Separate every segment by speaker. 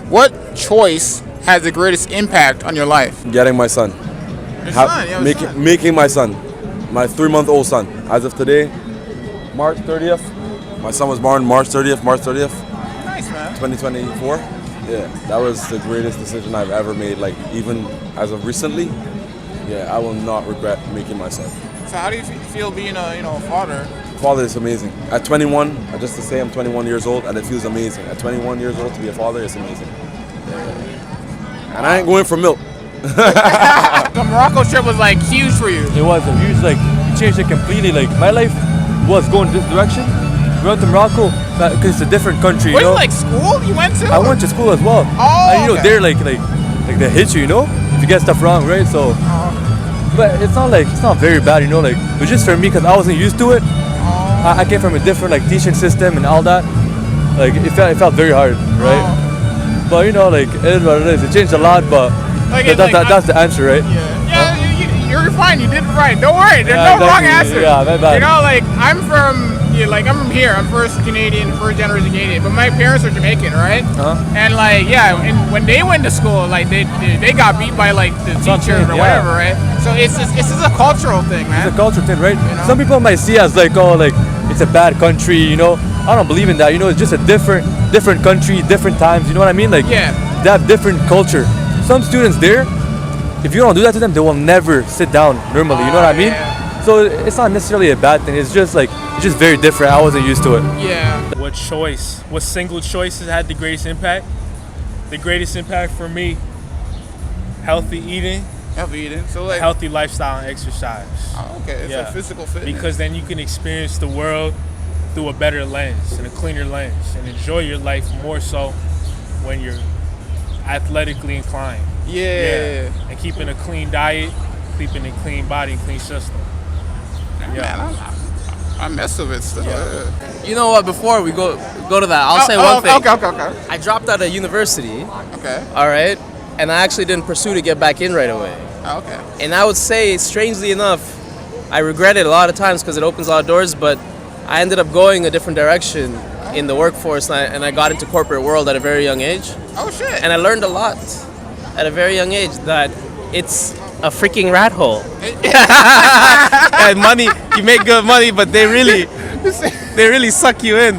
Speaker 1: What choice has the greatest impact on your life?
Speaker 2: Getting my son.
Speaker 1: Your son, yeah,
Speaker 2: Making my son. My 3-month-old son. As of today, March 30th. My son was born March 30th.
Speaker 1: Nice, man.
Speaker 2: 2024. Yeah, that was the greatest decision I've ever made. Like, even as of recently, yeah, I will not regret making my son.
Speaker 1: So how do you feel being a father?
Speaker 2: Father is amazing. At 21, just to say I'm 21 years old, and it feels amazing. At 21 years old to be a father is amazing. Yeah. And I ain't going for milk.
Speaker 1: The Morocco trip was like huge for you.
Speaker 3: It was a huge, like, it changed it completely. Like, my life was going this direction. We went to Morocco because it's a different country, you know.
Speaker 1: Like school you went to?
Speaker 3: I went to school as well.
Speaker 1: Oh,
Speaker 3: and,
Speaker 1: okay.
Speaker 3: They're like they hit you, if you get stuff wrong, right? So, but it's not very bad, Like, it was just for me because I wasn't used to it. I came from a different teaching system and all that. Like, it felt very hard, right? But like, it is what it is. It changed a lot, but that's the answer, right?
Speaker 1: Yeah, you're fine. You did it right. Don't worry. There's no wrong answer.
Speaker 3: Yeah, my bad.
Speaker 1: I'm from here. I'm first generation Canadian, but my parents are Jamaican, right? And and when they went to school, they got beat by the teacher or whatever, right? So it's just a cultural thing, man.
Speaker 3: It's a cultural thing, right? Some people might see us it's a bad country, I don't believe in that. It's just a different country, different times. You know what I mean? They have different culture. Some students there, if you don't do that to them, they will never sit down normally. You know what I mean?
Speaker 1: Yeah.
Speaker 3: So it's not necessarily a bad thing. It's just very different. I wasn't used to it.
Speaker 1: Yeah.
Speaker 4: What single choice has had the greatest impact? The greatest impact for me, healthy eating.
Speaker 1: So
Speaker 4: healthy lifestyle and exercise.
Speaker 1: Oh, okay. It's like physical fitness.
Speaker 4: Because then you can experience the world through a better lens and a cleaner lens and enjoy your life more so when you're athletically inclined.
Speaker 1: Yeah.
Speaker 4: And keeping a clean diet, keeping a clean body and clean system.
Speaker 1: Man, I mess with it still. Yeah.
Speaker 5: You know what? Before we go to that, I'll say one thing.
Speaker 1: Okay.
Speaker 5: I dropped out of university.
Speaker 1: Okay.
Speaker 5: All right, and I actually didn't pursue to get back in right away.
Speaker 1: Okay.
Speaker 5: And I would say, strangely enough, I regret it a lot of times because it opens a lot of doors. But I ended up going a different direction in the workforce, and I got into corporate world at a very young age.
Speaker 1: Oh shit.
Speaker 5: And I learned a lot at a very young age that it's a freaking rat hole. And money, you make good money, but they really suck you in.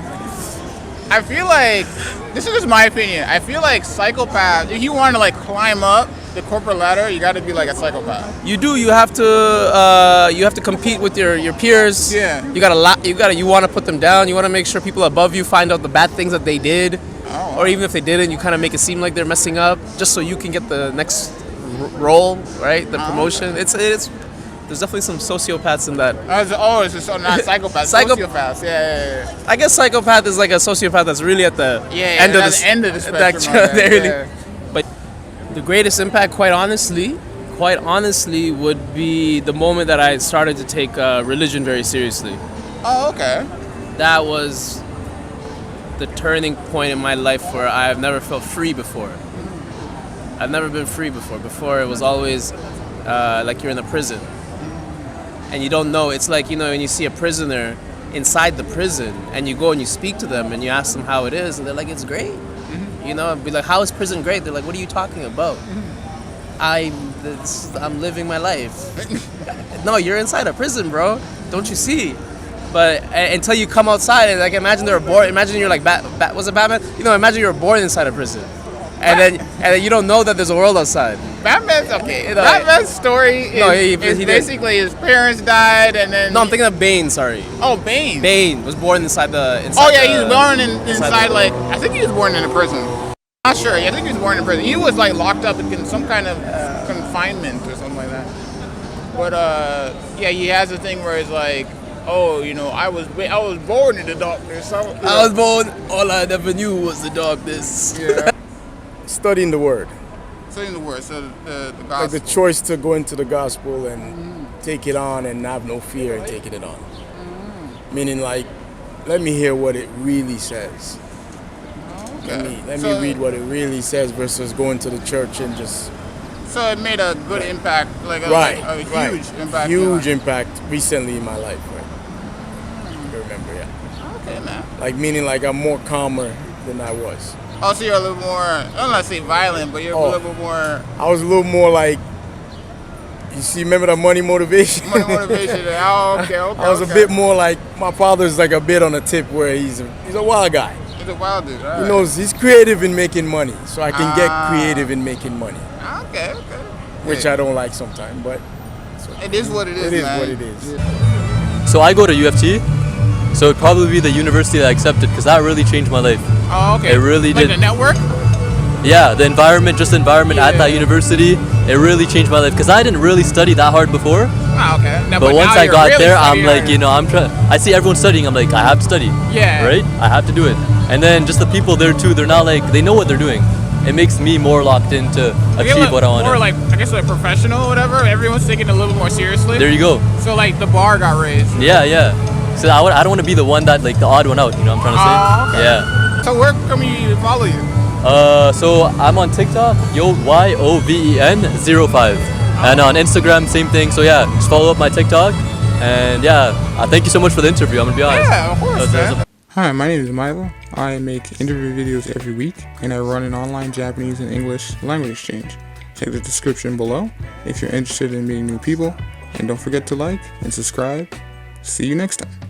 Speaker 1: I feel like, this is just my opinion, I feel like psychopaths, if you want to climb up the corporate ladder, you got to be like a psychopath.
Speaker 5: You do. You have to compete with your peers.
Speaker 1: Yeah.
Speaker 5: You want to put them down. You want to make sure people above you find out the bad things that they did, or even if they didn't, you kind of make it seem like they're messing up, just so you can get the next role, right? The promotion. It's there's definitely some sociopaths in that.
Speaker 1: It's just not psychopaths. Sociopaths. Yeah.
Speaker 5: I guess psychopath is like a sociopath that's really at the end of the spectrum. But the greatest impact, quite honestly, would be the moment that I started to take religion very seriously.
Speaker 1: Oh, okay.
Speaker 5: That was the turning point in my life where I've never felt free before. I've never been free before. Before, it was always like you're in a prison. And you don't know. It's like, when you see a prisoner inside the prison and you go and you speak to them and you ask them how it is, and they're like, it's great. And be like, how is prison great? They're like, what are you talking about? I'm living my life. No, you're inside a prison, bro. Don't you see? But until you come outside, and imagine they're bored. Imagine you're like, was it Batman? Imagine you're born inside a prison. And then you don't know that there's a world outside.
Speaker 1: Batman's okay. Batman's story is basically his parents died, and then.
Speaker 5: No, I'm thinking of Bane. Sorry.
Speaker 1: Oh, Bane.
Speaker 5: Bane was born inside the.
Speaker 1: He was born inside I think he was born in a prison. Not sure. I think he was born in prison. He was locked up in some kind of confinement or something like that. But he has a thing where it's like, I was born in the darkness.
Speaker 5: I was born. All I never knew was the darkness.
Speaker 1: Yeah.
Speaker 6: Studying the word.
Speaker 1: So the gospel.
Speaker 6: Like the choice to go into the gospel and take it on and have no fear in taking it on. Meaning let me hear what it really says.
Speaker 1: Okay.
Speaker 6: Let me read what it really says versus going to the church and just.
Speaker 1: So it made a good impact, a huge impact.
Speaker 6: Huge impact recently in my life, right? I remember, yeah.
Speaker 1: Okay, man.
Speaker 6: Meaning I'm more calmer than I was.
Speaker 1: Oh, so you're a little more, I don't want to say violent, but you're a little bit more...
Speaker 6: I was a little more like, you see, remember the money motivation?
Speaker 1: Money motivation. Oh, okay.
Speaker 6: I was a bit more like, my father's like a bit on the tip where he's a wild guy.
Speaker 1: He's a wild dude. All right.
Speaker 6: He knows he's creative in making money, so I can get creative in making money.
Speaker 1: Okay.
Speaker 6: Which I don't like sometimes, but
Speaker 1: it is what it is,
Speaker 6: it is
Speaker 1: man.
Speaker 6: what it is.
Speaker 3: So I go to UFT, so it'd probably be the university that I accepted because that really changed my life.
Speaker 1: Oh, okay.
Speaker 3: It really
Speaker 1: like
Speaker 3: did.
Speaker 1: The network?
Speaker 3: Yeah, the environment at that university, it really changed my life because I didn't really study that hard before.
Speaker 1: Oh, okay. No,
Speaker 3: But once
Speaker 1: now
Speaker 3: I
Speaker 1: you're
Speaker 3: got
Speaker 1: really
Speaker 3: there, I'm
Speaker 1: studying
Speaker 3: like,
Speaker 1: hard.
Speaker 3: you know, I see everyone studying, I'm like, I have to study.
Speaker 1: Yeah.
Speaker 3: Right? I have to do it. And then just the people there too, they're not like, they know what they're doing. It makes me more locked in to achieve what I want.
Speaker 1: More like, I guess like professional or whatever. Everyone's taking it a little more seriously.
Speaker 3: There you go.
Speaker 1: So like the bar got raised.
Speaker 3: Yeah. So I don't want to be the one that, like, the odd one out, you know what I'm trying to say?
Speaker 1: Oh, okay.
Speaker 3: Yeah.
Speaker 1: So where can we follow you?
Speaker 3: So I'm on TikTok, YOVEN05. And on Instagram, same thing. So yeah, just follow up my TikTok. And yeah, thank you so much for the interview, I'm gonna be honest.
Speaker 1: Yeah, of course, man.
Speaker 7: Hi, my name is Milo. I make interview videos every week, and I run an online Japanese and English language exchange. Check the description below if you're interested in meeting new people, and don't forget to like and subscribe. See you next time.